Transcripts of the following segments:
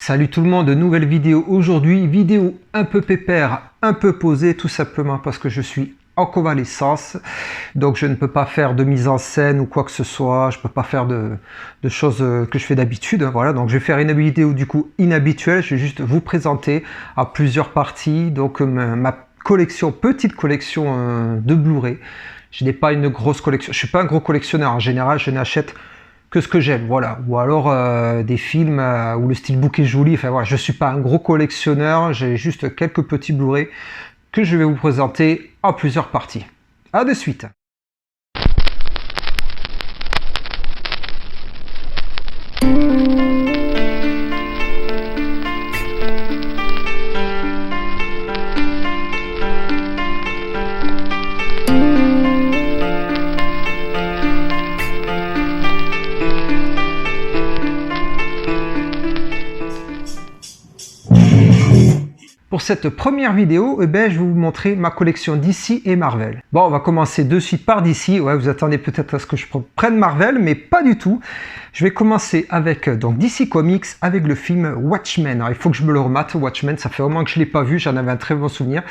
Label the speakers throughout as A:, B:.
A: Salut tout le monde, nouvelle vidéo aujourd'hui, vidéo un peu pépère, un peu posée, tout simplement parce que je suis en convalescence, donc je ne peux pas faire de mise en scène ou quoi que ce soit, je ne peux pas faire de choses que je fais d'habitude, voilà, donc je vais faire une vidéo du coup inhabituelle, je vais juste vous présenter à plusieurs parties, donc ma collection, petite collection de Blu-ray. Je n'ai pas une grosse collection, je suis pas un gros collectionneur, en général je n'achète que ce que j'aime, voilà, ou alors des films où le steelbook est joli, enfin voilà, je suis pas un gros collectionneur, j'ai juste quelques petits Blu-ray que je vais vous présenter en plusieurs parties. À de suite. Pour cette première vidéo, je vais vous montrer ma collection DC et Marvel. Bon, on va commencer de suite par DC. Ouais, vous attendez peut-être à ce que je prenne Marvel, mais pas du tout. Je vais commencer avec donc DC Comics, avec le film Watchmen. Alors, il faut que je me le remate, Watchmen, ça fait vraiment que je ne l'ai pas vu, j'en avais un très bon souvenir.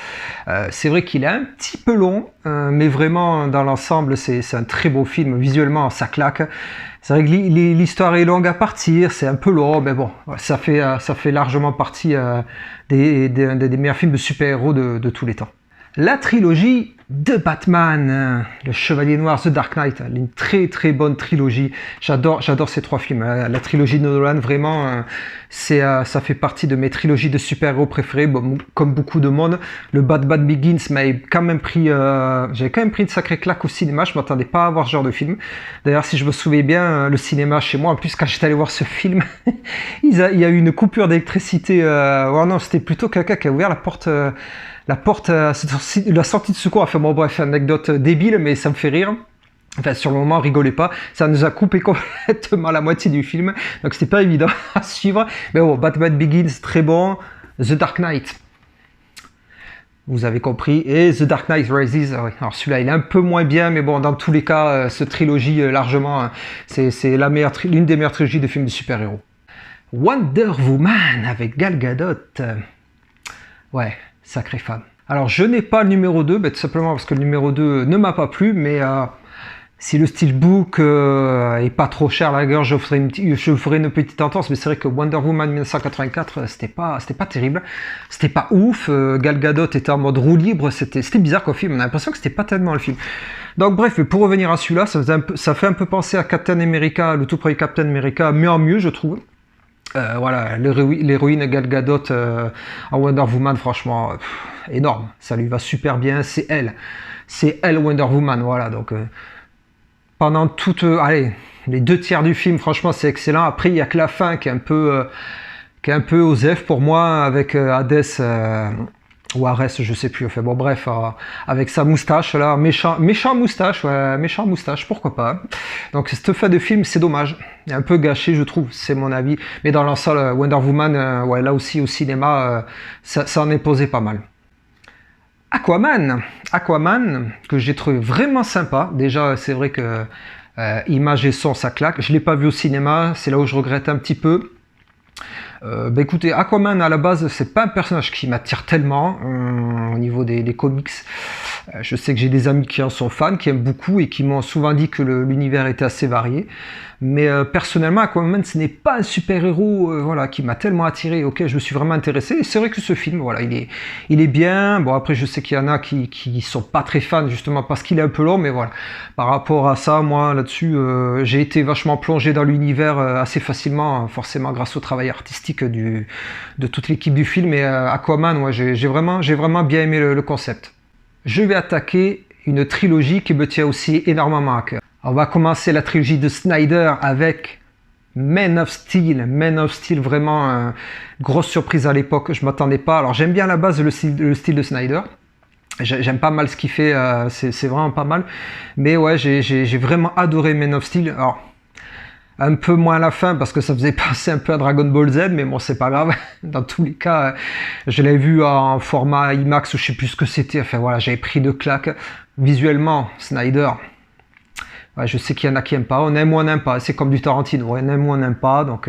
A: C'est vrai qu'il est un petit peu long, mais vraiment, dans l'ensemble, c'est un très beau film. Visuellement, ça claque. C'est vrai que l'histoire est longue à partir, c'est un peu long, mais bon, ça fait largement partie des meilleurs films de super-héros de tous les temps. La trilogie de Batman, le Chevalier Noir, The Dark Knight, une très très bonne trilogie. J'adore ces trois films. La trilogie de Nolan, vraiment, ça fait partie de mes trilogies de super-héros préférées. Bon, comme beaucoup de monde, le Batman Begins m'avait quand même pris, j'avais quand même pris une sacrée claque au cinéma. Je m'attendais pas à voir ce genre de film. D'ailleurs, si je me souviens bien, le cinéma chez moi, en plus quand j'étais allé voir ce film, il y a eu une coupure d'électricité. Oh non, c'était plutôt quelqu'un qui a ouvert la porte la sortie de secours. Enfin bon, bref, anecdote débile, mais ça me fait rire. Enfin, sur le moment, rigolez pas. Ça nous a coupé complètement la moitié du film. Donc, c'était pas évident à suivre. Mais bon, Batman Begins, très bon. The Dark Knight, vous avez compris. Et The Dark Knight Rises, oui. Alors, celui-là, il est un peu moins bien. Mais bon, dans tous les cas, cette trilogie, largement, c'est l'une des meilleures trilogies de films de super-héros. Wonder Woman avec Gal Gadot. Ouais, sacrée femme. Alors, je n'ai pas le numéro 2, tout simplement parce que le numéro 2 ne m'a pas plu, mais si le steelbook est pas trop cher, la gueule, je ferai une petite entorse, mais c'est vrai que Wonder Woman 1984, c'était pas terrible. C'était pas ouf. Gal Gadot était en mode roue libre, c'était bizarre comme film, on a l'impression que c'était pas tellement le film. Donc bref, pour revenir à celui-là, ça fait un peu penser à Captain America, le tout premier Captain America, mais en mieux, je trouve. Voilà, l'héroïne Gal Gadot en Wonder Woman, franchement, énorme. Ça lui va super bien, c'est elle Wonder Woman, voilà. Donc pendant toute, allez, les 2/3 du film, franchement, c'est excellent. Après, il y a que la fin qui est un peu osef pour moi, avec Hades ou Ares, je sais plus. Enfin bon, bref, avec sa moustache là, méchant moustache, ouais, méchant moustache, pourquoi pas. Donc cette fin de film, c'est dommage, il est un peu gâché, je trouve, c'est mon avis. Mais dans l'ensemble, Wonder Woman, ouais, là aussi au cinéma, ça en est posé pas mal. Aquaman, que j'ai trouvé vraiment sympa. Déjà, c'est vrai que image et son, ça claque. Je l'ai pas vu au cinéma, c'est là où je regrette un petit peu. Écoutez, Aquaman à la base, c'est pas un personnage qui m'attire tellement au niveau des comics. Je sais que j'ai des amis qui en sont fans, qui aiment beaucoup et qui m'ont souvent dit que l'univers était assez varié. Mais personnellement, Aquaman, ce n'est pas un super-héros voilà, qui m'a tellement attiré, auquel je me suis vraiment intéressé. Et c'est vrai que ce film, voilà, il est bien. Bon, après, je sais qu'il y en a qui sont pas très fans, justement, parce qu'il est un peu long. Mais voilà, par rapport à ça, moi, là-dessus, j'ai été vachement plongé dans l'univers assez facilement, forcément grâce au travail artistique de toute l'équipe du film. Et Aquaman, ouais, j'ai vraiment bien aimé le concept. Je vais attaquer une trilogie qui me tient aussi énormément à cœur. On va commencer la trilogie de Snyder avec Man of Steel. Man of Steel, vraiment grosse surprise à l'époque, je ne m'attendais pas. Alors j'aime bien à la base le style de Snyder. J'aime pas mal ce qu'il fait, c'est vraiment pas mal. Mais ouais, j'ai vraiment adoré Man of Steel. Alors, un peu moins à la fin parce que ça faisait passer un peu à Dragon Ball Z, mais bon, c'est pas grave. Dans tous les cas, je l'ai vu en format IMAX ou je sais plus ce que c'était. Enfin voilà, j'avais pris de claques. Visuellement, Snyder, ouais, je sais qu'il y en a qui n'aiment pas. On aime ou on n'aime pas. C'est comme du Tarantino. On aime ou on n'aime pas. Donc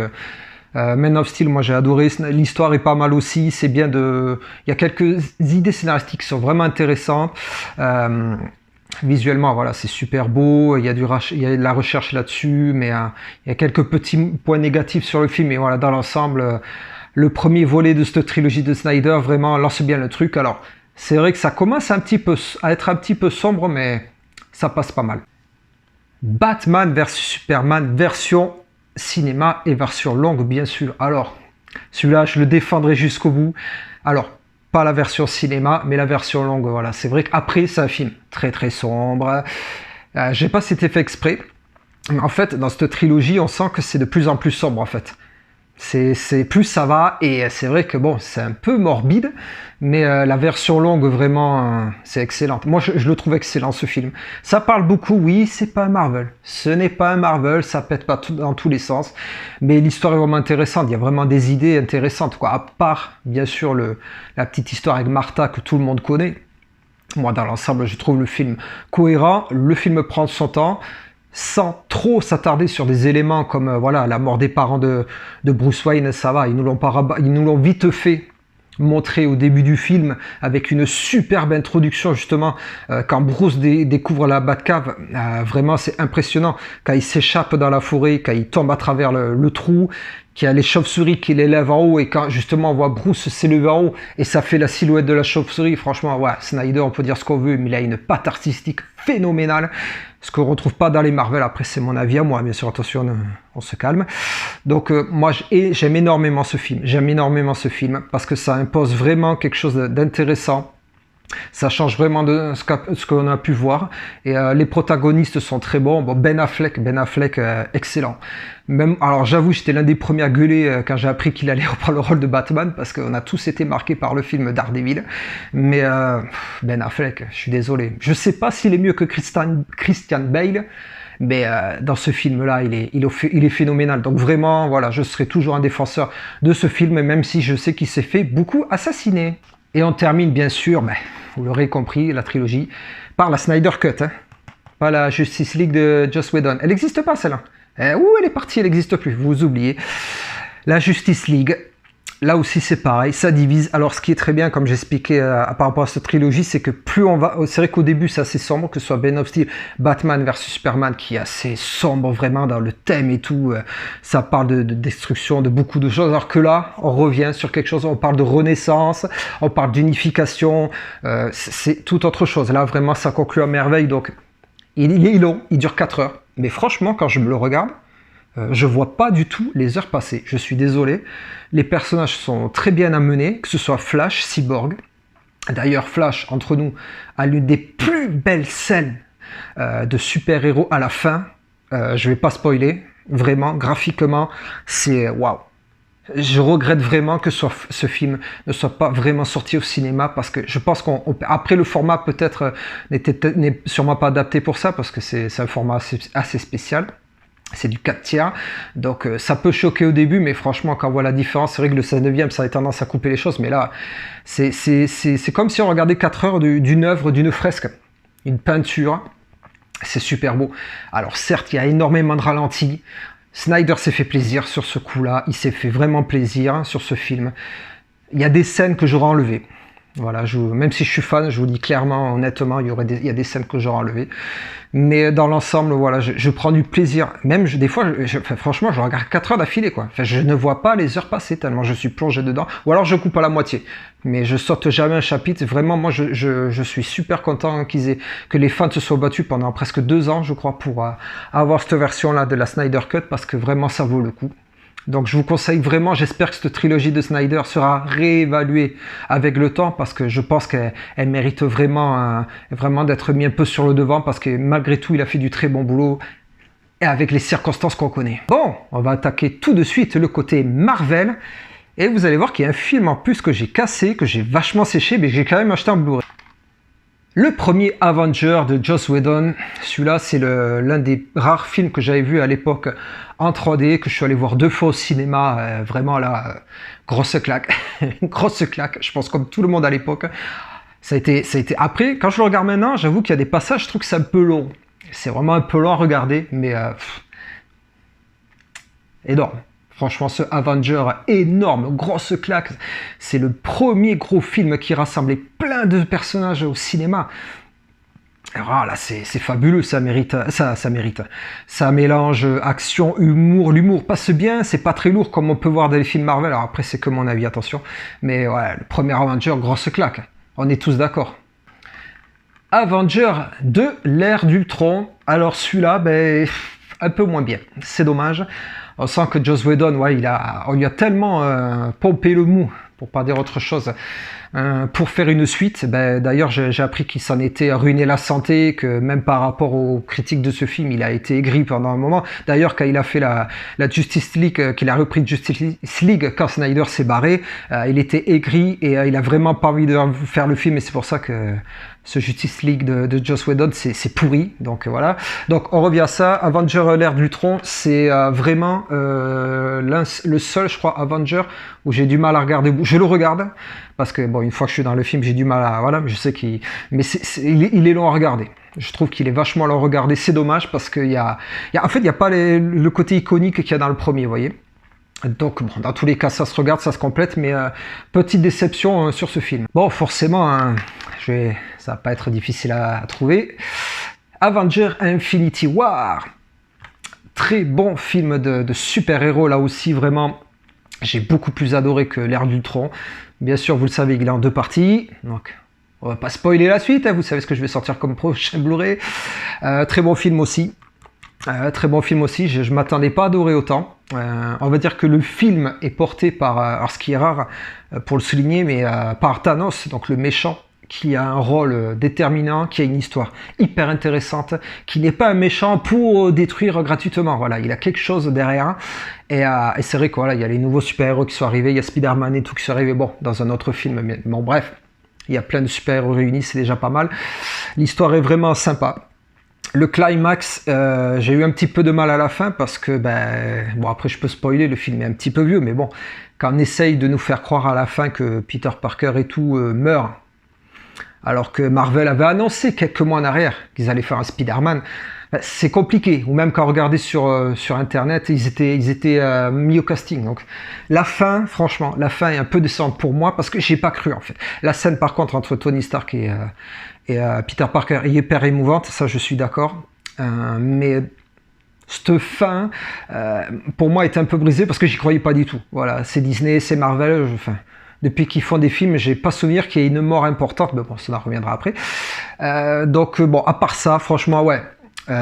A: Man of Steel, moi j'ai adoré, l'histoire est pas mal aussi, c'est bien de... Il y a quelques idées scénaristiques qui sont vraiment intéressantes. Visuellement, voilà, c'est super beau, il y a de la recherche là-dessus, mais il y a quelques petits points négatifs sur le film, et voilà, dans l'ensemble, le premier volet de cette trilogie de Snyder, vraiment, lance bien le truc. Alors, c'est vrai que ça commence à être un petit peu sombre, mais ça passe pas mal. Batman vs Superman, version cinéma et version longue, bien sûr. Alors, celui-là, je le défendrai jusqu'au bout. Alors, pas la version cinéma, mais la version longue, voilà. C'est vrai qu'après, c'est un film très très sombre. Je sais pas si c'était fait exprès, mais en fait, dans cette trilogie, on sent que c'est de plus en plus sombre, en fait. C'est plus ça va, et c'est vrai que bon, c'est un peu morbide, mais la version longue, vraiment, c'est excellente. Moi, je le trouve excellent, ce film. Ça parle beaucoup, oui, c'est pas un Marvel. Ce n'est pas un Marvel, ça pète pas dans tous les sens, mais l'histoire est vraiment intéressante. Il y a vraiment des idées intéressantes, quoi. À part, bien sûr, la petite histoire avec Martha que tout le monde connaît. Moi, dans l'ensemble, je trouve le film cohérent. Le film prend son temps, sans trop s'attarder sur des éléments comme voilà, la mort des parents de Bruce Wayne, ça va, ils nous l'ont vite fait montré au début du film avec une superbe introduction justement quand Bruce découvre la Batcave, vraiment c'est impressionnant quand il s'échappe dans la forêt, quand il tombe à travers le trou, qu'il y a les chauves-souris qui l'élèvent en haut, et quand justement on voit Bruce s'élever en haut et ça fait la silhouette de la chauve-souris. Franchement, ouais, Snyder, on peut dire ce qu'on veut, mais il a une patte artistique phénoménale, ce qu'on ne retrouve pas dans les Marvel. Après, c'est mon avis à moi, bien sûr, attention, on se calme. Donc moi j'aime énormément ce film, parce que ça impose vraiment quelque chose d'intéressant. Ça change vraiment de ce qu'on a pu voir, et les protagonistes sont très bons. Bon, Ben Affleck, excellent. Même, alors j'avoue, j'étais l'un des premiers à gueuler quand j'ai appris qu'il allait reprendre le rôle de Batman, parce qu'on a tous été marqués par le film Daredevil. Mais Ben Affleck, je suis désolé. Je sais pas s'il est mieux que Christian Bale, mais dans ce film-là, il est phénoménal. Donc vraiment, voilà, je serai toujours un défenseur de ce film, même si je sais qu'il s'est fait beaucoup assassiner. Et on termine, bien sûr, vous l'aurez compris, la trilogie, par la Snyder Cut, hein. Pas la Justice League de Joss Whedon. Elle n'existe pas, celle-là. Où elle est partie, elle n'existe plus, vous oubliez. La Justice League, là aussi c'est pareil, ça divise. Alors ce qui est très bien, comme j'expliquais par rapport à cette trilogie, c'est que plus on va... C'est vrai qu'au début c'est assez sombre, que ce soit Ben of Steel, Batman vs Superman, qui est assez sombre vraiment dans le thème et tout. Ça parle de destruction, de beaucoup de choses. Alors que là, on revient sur quelque chose, on parle de renaissance, on parle d'unification. C'est tout autre chose. Là vraiment ça conclut à merveille. Donc il est long, il dure 4 heures. Mais franchement, quand je me le regarde, je vois pas du tout les heures passer. Je suis désolé. Les personnages sont très bien amenés, que ce soit Flash, Cyborg. D'ailleurs, Flash, entre nous, a l'une des plus belles scènes de super-héros à la fin. Je vais pas spoiler. Vraiment, graphiquement, c'est waouh. Je regrette vraiment que ce film ne soit pas vraiment sorti au cinéma, parce que je pense après le format peut-être n'est sûrement pas adapté pour ça, parce que c'est un format assez spécial. C'est du 4/3, donc ça peut choquer au début, mais franchement quand on voit la différence, c'est vrai que le 16/9 ça a tendance à couper les choses, mais là c'est comme si on regardait 4 heures d'une œuvre, d'une fresque, une peinture. C'est super beau. Alors certes il y a énormément de ralentis. Snyder s'est fait plaisir sur ce coup-là, il s'est fait vraiment plaisir sur ce film. Il y a des scènes que j'aurais enlevées. Voilà, même si je suis fan, je vous dis clairement, honnêtement, il y a des scènes que j'aurais enlevées. Mais dans l'ensemble, voilà, je prends du plaisir. Même des fois, franchement, je regarde 4 heures d'affilée, quoi. Enfin, je ne vois pas les heures passer tellement je suis plongé dedans. Ou alors je coupe à la moitié. Mais je saute jamais un chapitre. Vraiment, moi, je suis super content que les fans se soient battus pendant presque 2 ans, je crois, pour avoir cette version-là de la Snyder Cut, parce que vraiment, ça vaut le coup. Donc je vous conseille vraiment, j'espère que cette trilogie de Snyder sera réévaluée avec le temps, parce que je pense qu'elle mérite vraiment d'être mis un peu sur le devant, parce que malgré tout il a fait du très bon boulot, et avec les circonstances qu'on connaît. Bon, on va attaquer tout de suite le côté Marvel, et vous allez voir qu'il y a un film en plus que j'ai cassé, que j'ai vachement séché, mais j'ai quand même acheté en Blu-ray. Le premier Avenger de Joss Whedon, celui-là c'est l'un des rares films que j'avais vu à l'époque en 3D, que je suis allé voir 2 fois au cinéma, vraiment là, grosse claque, grosse claque, je pense comme tout le monde à l'époque. Ça a été... Après, quand je le regarde maintenant, j'avoue qu'il y a des passages, je trouve que c'est un peu long. C'est vraiment un peu long à regarder, mais énorme. Franchement, ce Avenger énorme, grosse claque. C'est le premier gros film qui rassemblait plein de personnages au cinéma. Alors là, c'est fabuleux, ça mérite. Ça mélange action, humour. L'humour passe bien, c'est pas très lourd comme on peut voir dans les films Marvel. Alors après, c'est que mon avis, attention. Mais ouais, le premier Avenger, grosse claque. On est tous d'accord. Avenger de l'ère d'Ultron. Alors celui-là, ben, un peu moins bien. C'est dommage. On sent que Joss Whedon, ouais, on lui a tellement pompé le mou, pour pas dire autre chose, pour faire une suite. Ben, d'ailleurs, j'ai appris qu'il s'en était ruiné la santé, que même par rapport aux critiques de ce film, il a été aigri pendant un moment. D'ailleurs, quand il a fait la Justice League, qu'il a repris Justice League, quand Snyder s'est barré, il était aigri et il a vraiment pas envie de faire le film, et c'est pour ça que ce Justice League de Joss Whedon, c'est pourri. Donc voilà. Donc on revient à ça. Avenger l'ère d'Ultron, c'est vraiment le seul, je crois, Avenger où j'ai du mal à regarder. Je le regarde parce que bon, une fois que je suis dans le film, j'ai du mal à voilà. Je sais qu'il, mais il est long à regarder. Je trouve qu'il est vachement long à regarder. C'est dommage parce qu'il en fait, il y a pas le côté iconique qu'il y a dans le premier, vous voyez. Donc bon, dans tous les cas, ça se regarde, ça se complète, mais petite déception sur ce film. Bon, forcément, hein, ça va pas être difficile à trouver. Avenger Infinity War, très bon film de super-héros, là aussi, vraiment, j'ai beaucoup plus adoré que l'ère d'Ultron. Bien sûr, vous le savez, il est en 2 parties, donc on va pas spoiler la suite, hein, vous savez ce que je vais sortir comme prochain Blu-ray. Très bon film aussi. Très bon film aussi, je m'attendais pas à adorer autant. On va dire que le film est porté par, alors ce qui est rare pour le souligner, mais par Thanos, donc le méchant, qui a un rôle déterminant, qui a une histoire hyper intéressante, qui n'est pas un méchant pour détruire gratuitement. Voilà, il a quelque chose derrière. Et c'est vrai qu'il y a les nouveaux super-héros qui sont arrivés, il y a Spider-Man et tout qui sont arrivés, bon, dans un autre film, mais bon, bref, il y a plein de super-héros réunis, c'est déjà pas mal. L'histoire est vraiment sympa. Le climax, j'ai eu un petit peu de mal à la fin parce que, ben, bon, après je peux spoiler, le film est un petit peu vieux, mais bon, quand on essaye de nous faire croire à la fin que Peter Parker et tout meurt, alors que Marvel avait annoncé quelques mois en arrière qu'ils allaient faire un Spider-Man, ben, c'est compliqué. Ou même quand on regardait sur Internet, ils étaient mis au casting. Donc la fin, franchement, la fin est un peu décevante pour moi parce que j'ai pas cru en fait. La scène par contre entre Tony Stark et Peter Parker est hyper émouvante, ça je suis d'accord. Mais cette fin, pour moi, est un peu brisée parce que j'y croyais pas du tout. Voilà, c'est Disney, c'est Marvel. Depuis qu'ils font des films, j'ai pas souvenir qu'il y ait une mort importante, mais bon, ça en reviendra après. Donc bon, à part ça, franchement, ouais,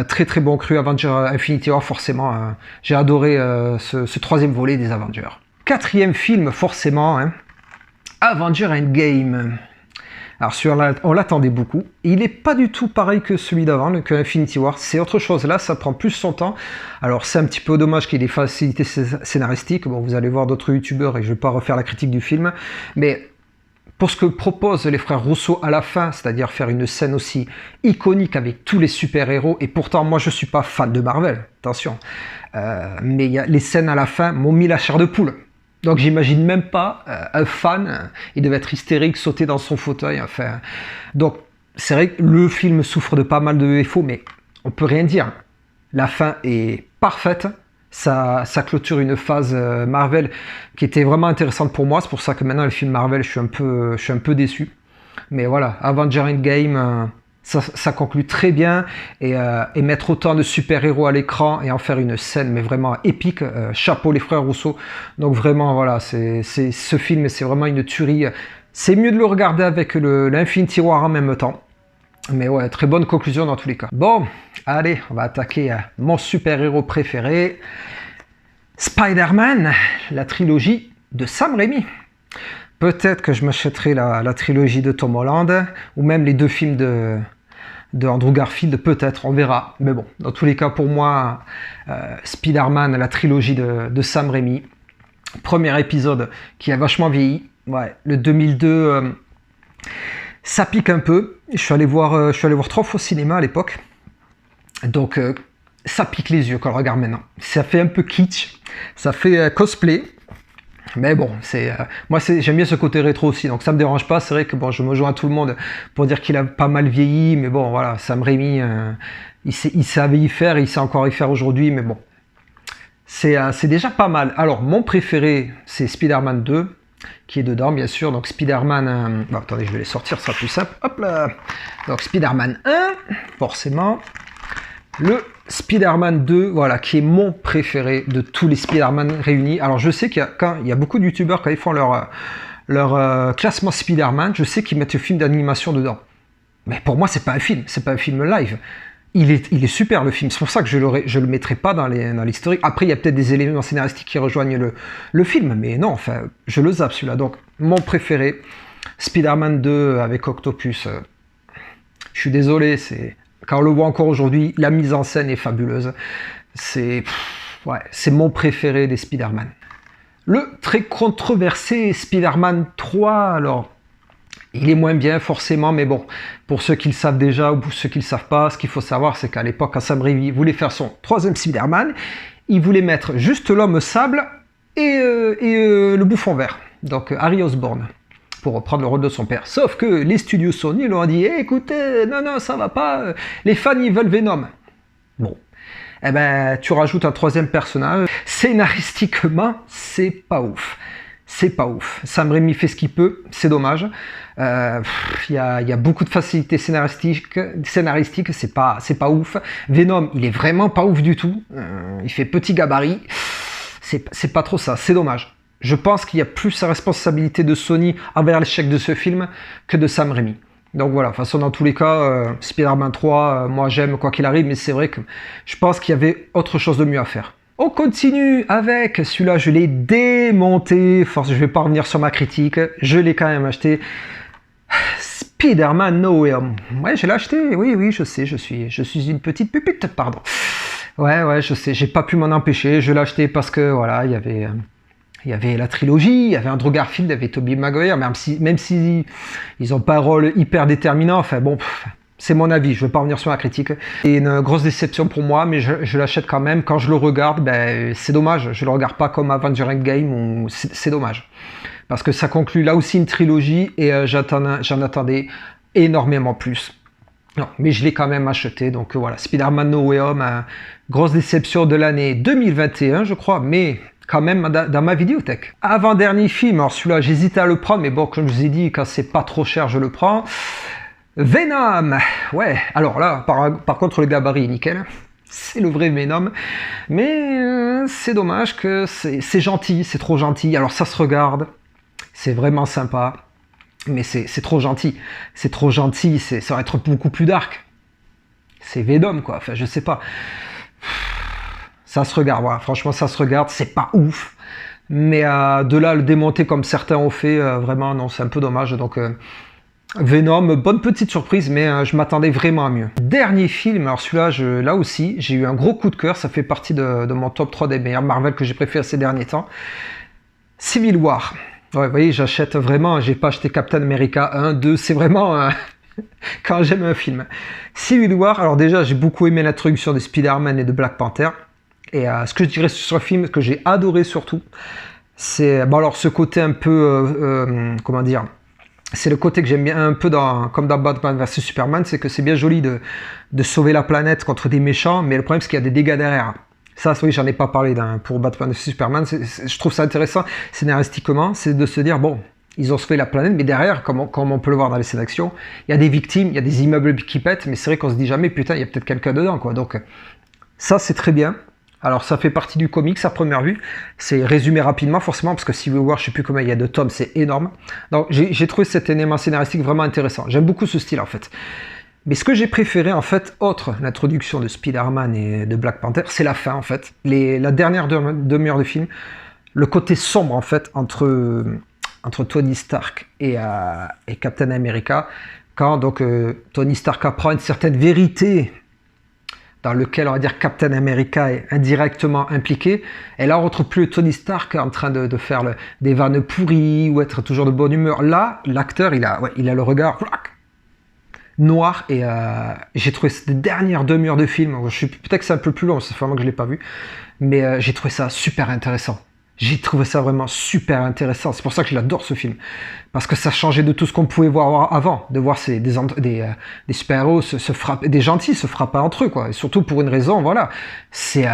A: très très bon cru. Avenger Infinity War, forcément, j'ai adoré ce 3e volet des Avengers. 4e film, forcément, hein, Avenger Endgame. Alors celui-là, on l'attendait beaucoup. Il n'est pas du tout pareil que celui d'avant, que Infinity War. C'est autre chose. Là, ça prend plus son temps. Alors c'est un petit peu dommage qu'il y ait des facilités scénaristiques. Bon, vous allez voir d'autres youtubeurs et je ne vais pas refaire la critique du film. Mais pour ce que proposent les frères Russo à la fin, c'est-à-dire faire une scène aussi iconique avec tous les super-héros, et pourtant moi je ne suis pas fan de Marvel, attention. Mais les scènes à la fin m'ont mis la chair de poule. Donc j'imagine même pas un fan, il devait être hystérique, sauter dans son fauteuil. Enfin, donc c'est vrai que le film souffre de pas mal de défauts, mais on peut rien dire. La fin est parfaite, ça clôture une phase Marvel qui était vraiment intéressante pour moi. C'est pour ça que maintenant le film Marvel, je suis un peu déçu. Mais voilà, Avenger Endgame, ça conclut très bien, et mettre autant de super-héros à l'écran et en faire une scène mais vraiment épique, chapeau les frères Russo. Donc vraiment voilà, ce film, c'est vraiment une tuerie. C'est mieux de le regarder avec l'Infinity War en même temps. Mais ouais, très bonne conclusion dans tous les cas. Bon, allez, on va attaquer mon super-héros préféré, Spider-Man, la trilogie de Sam Raimi. Peut-être que je m'achèterai la trilogie de Tom Holland, ou même les 2 films de Andrew Garfield, peut-être, on verra. Mais bon, dans tous les cas, pour moi, Spider-Man, la trilogie de Sam Raimi, premier épisode qui a vachement vieilli. Ouais, le 2002, ça pique un peu. Je suis allé voir 3 fois au cinéma à l'époque. Donc, ça pique les yeux quand on le regarde maintenant. Ça fait un peu kitsch, ça fait cosplay. Mais bon, moi j'aime bien ce côté rétro aussi, donc ça me dérange pas. C'est vrai que bon, je me joins à tout le monde pour dire qu'il a pas mal vieilli, mais bon voilà, Sam Raimi, il savait y faire, il sait encore y faire aujourd'hui, mais bon, C'est déjà pas mal. Alors, mon préféré, c'est Spider-Man 2, qui est dedans, bien sûr. Donc, Spider-Man... bon, attendez, je vais les sortir, ce sera plus simple. Hop là. Donc, Spider-Man 1, forcément. Le Spider-Man 2, voilà, qui est mon préféré de tous les Spider-Man réunis. Alors, je sais qu'il y a beaucoup de youtubeurs, quand ils font leur classement Spider-Man, je sais qu'ils mettent le film d'animation dedans. Mais pour moi, c'est pas un film live. Il est super, le film. C'est pour ça que je le mettrai pas dans l'historique. Après, il y a peut-être des éléments scénaristiques qui rejoignent le film, mais non, enfin, je le zappe celui-là. Donc, mon préféré, Spider-Man 2 avec Octopus. Je suis désolé, quand on le voit encore aujourd'hui, la mise en scène est fabuleuse. C'est mon préféré des Spider-Man. Le très controversé Spider-Man 3, alors... il est moins bien forcément, mais bon, pour ceux qui le savent déjà ou pour ceux qui ne le savent pas, ce qu'il faut savoir, c'est qu'à l'époque, quand Sam Raimi voulait faire son troisième Spider-Man, il voulait mettre juste l'homme sable et le bouffon vert, donc Harry Osborn, pour reprendre le rôle de son père. Sauf que les studios Sony leur ont dit écoutez, non, ça va pas, les fans ils veulent Venom. Bon, eh ben, tu rajoutes un troisième personnage, scénaristiquement, c'est pas ouf. C'est pas ouf. Sam Raimi fait ce qu'il peut, c'est dommage. Il y a beaucoup de facilité scénaristique, c'est pas ouf. Venom, il est vraiment pas ouf du tout. Il fait petit gabarit. C'est pas trop ça, c'est dommage. Je pense qu'il y a plus la responsabilité de Sony envers l'échec de ce film que de Sam Raimi. Donc voilà, de toute façon, dans tous les cas, Spider-Man 3, moi j'aime quoi qu'il arrive, mais c'est vrai que je pense qu'il y avait autre chose de mieux à faire. On continue avec, celui-là je l'ai démonté, force je vais pas revenir sur ma critique, je l'ai quand même acheté, Spider-Man No Way Home. Ouais, je l'ai acheté, oui, je sais, je suis une petite pupite, pardon. Ouais, je sais, j'ai pas pu m'en empêcher, je l'ai acheté parce que, voilà, il y avait la trilogie, il y avait Andrew Garfield, il y avait Tobey Maguire, même si ils ont pas un rôle hyper déterminant, enfin bon... c'est mon avis, je ne veux pas revenir sur la critique. C'est une grosse déception pour moi, mais je l'achète quand même. Quand je le regarde, ben, c'est dommage. Je ne le regarde pas comme Avenger Endgame, c'est dommage. Parce que ça conclut là aussi une trilogie et j'en attendais énormément plus. Non, mais je l'ai quand même acheté. Donc voilà, Spider-Man No Way Home, grosse déception de l'année 2021, je crois, mais quand même dans ma vidéothèque. Avant-dernier film, alors celui-là, j'hésitais à le prendre, mais bon, comme je vous ai dit, quand c'est pas trop cher, je le prends. Venom, ouais, alors là, par contre, le gabarit est nickel, c'est le vrai Venom, mais c'est dommage que c'est gentil, c'est trop gentil, alors ça se regarde, c'est vraiment sympa, mais c'est trop gentil, ça va être beaucoup plus dark, c'est Venom quoi, enfin je sais pas, ça se regarde, voilà, franchement ça se regarde, c'est pas ouf, mais de là à le démonter comme certains ont fait, vraiment non, c'est un peu dommage, donc... Venom, bonne petite surprise, mais je m'attendais vraiment à mieux. Dernier film, alors celui-là, là aussi, j'ai eu un gros coup de cœur, ça fait partie de mon top 3 des meilleurs Marvel que j'ai préféré ces derniers temps. Civil War. Ouais, vous voyez, j'achète vraiment, j'ai pas acheté Captain America 1, 2, c'est vraiment quand j'aime un film. Civil War, alors déjà, j'ai beaucoup aimé l'introduction de Spider-Man et de Black Panther. Et ce que je dirais sur le film, que j'ai adoré surtout, c'est bon, alors ce côté un peu, comment dire, c'est le côté que j'aime bien un peu comme dans Batman vs Superman, c'est que c'est bien joli de sauver la planète contre des méchants, mais le problème c'est qu'il y a des dégâts derrière. Ça, oui, j'en ai pas parlé pour Batman vs Superman, je trouve ça intéressant scénaristiquement, c'est de se dire, bon, ils ont sauvé la planète, mais derrière, comme on peut le voir dans les scènes d'action, il y a des victimes, il y a des immeubles qui pètent, mais c'est vrai qu'on se dit jamais, putain, il y a peut-être quelqu'un dedans, quoi. Donc, ça, c'est très bien. Alors ça fait partie du comics à première vue, c'est résumé rapidement forcément parce que Civil War, je sais plus combien il y a de tomes, c'est énorme. Donc j'ai trouvé cet élément scénaristique vraiment intéressant, j'aime beaucoup ce style en fait. Mais ce que j'ai préféré en fait, autre l'introduction de Spider-Man et de Black Panther, c'est la fin en fait. La dernière demi-heure de film, le côté sombre en fait entre Tony Stark et Captain America, quand donc Tony Stark apprend une certaine vérité dans lequel on va dire Captain America est indirectement impliqué, et là on ne retrouve plus Tony Stark en train de faire des vannes pourries ou être toujours de bonne humeur. Là, l'acteur, il a le regard noir, et j'ai trouvé cette dernière demi-heure de film, peut-être que c'est un peu plus long, c'est vraiment que je ne l'ai pas vu, mais j'ai trouvé ça super intéressant. J'ai trouvé ça vraiment super intéressant. C'est pour ça que j'adore ce film. Parce que ça changeait de tout ce qu'on pouvait voir avant. De voir des super-héros se frapper, des gentils se frapper entre eux, quoi. Et surtout pour une raison, voilà. C'est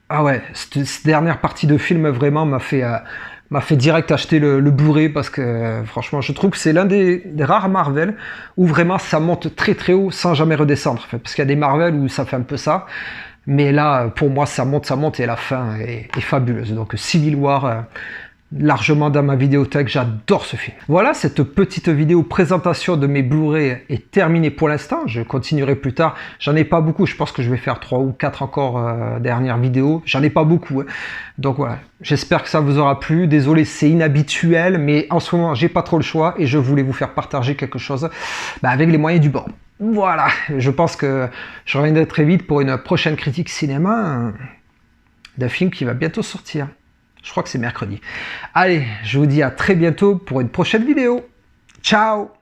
A: Ah ouais, cette dernière partie de film vraiment m'a fait direct acheter le Blu-ray parce que franchement, je trouve que c'est l'un des rares Marvel où vraiment ça monte très très haut sans jamais redescendre. Enfin, parce qu'il y a des Marvel où ça fait un peu ça, mais là, pour moi, ça monte et la fin est fabuleuse. Donc Civil War, largement dans ma vidéothèque, j'adore ce film. Voilà, cette petite vidéo présentation de mes Blu-ray est terminée pour l'instant. Je continuerai plus tard. J'en ai pas beaucoup, je pense que je vais faire 3 ou 4 encore dernières vidéos. J'en ai pas beaucoup. Hein. Donc voilà, j'espère que ça vous aura plu. Désolé, c'est inhabituel, mais en ce moment, j'ai pas trop le choix et je voulais vous faire partager quelque chose avec les moyens du bord. Voilà, je pense que je reviendrai très vite pour une prochaine critique cinéma d'un film qui va bientôt sortir. Je crois que c'est mercredi. Allez, je vous dis à très bientôt pour une prochaine vidéo. Ciao!